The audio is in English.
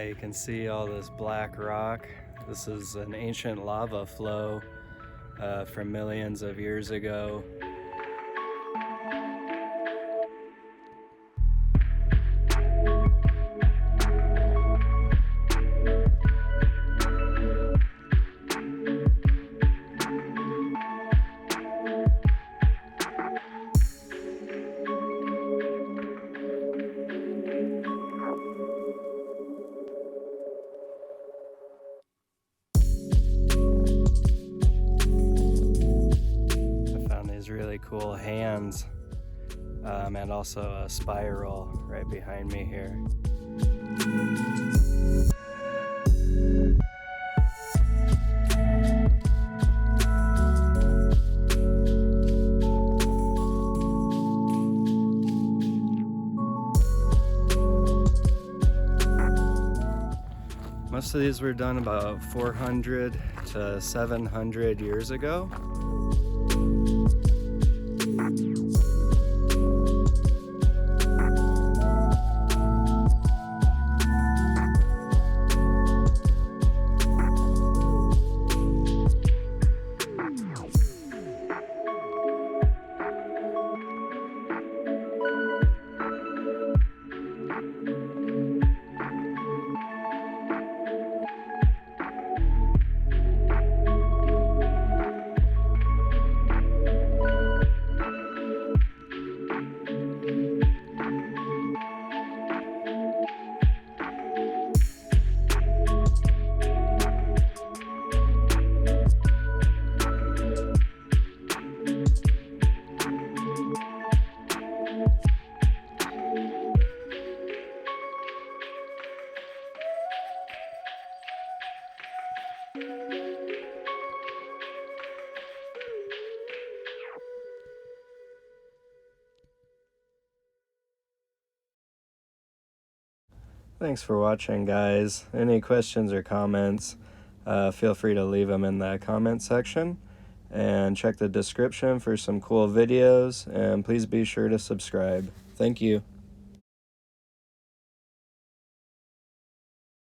You can see all this black rock. This is an ancient lava flow from millions of years ago. Really cool hands and also a spiral right behind me here. Most of these were done about 400 to 700 years ago. Thanks for watching, guys. Any questions or comments, feel free to leave them in the comment section. And check the description for some cool videos. And please be sure to subscribe. Thank you.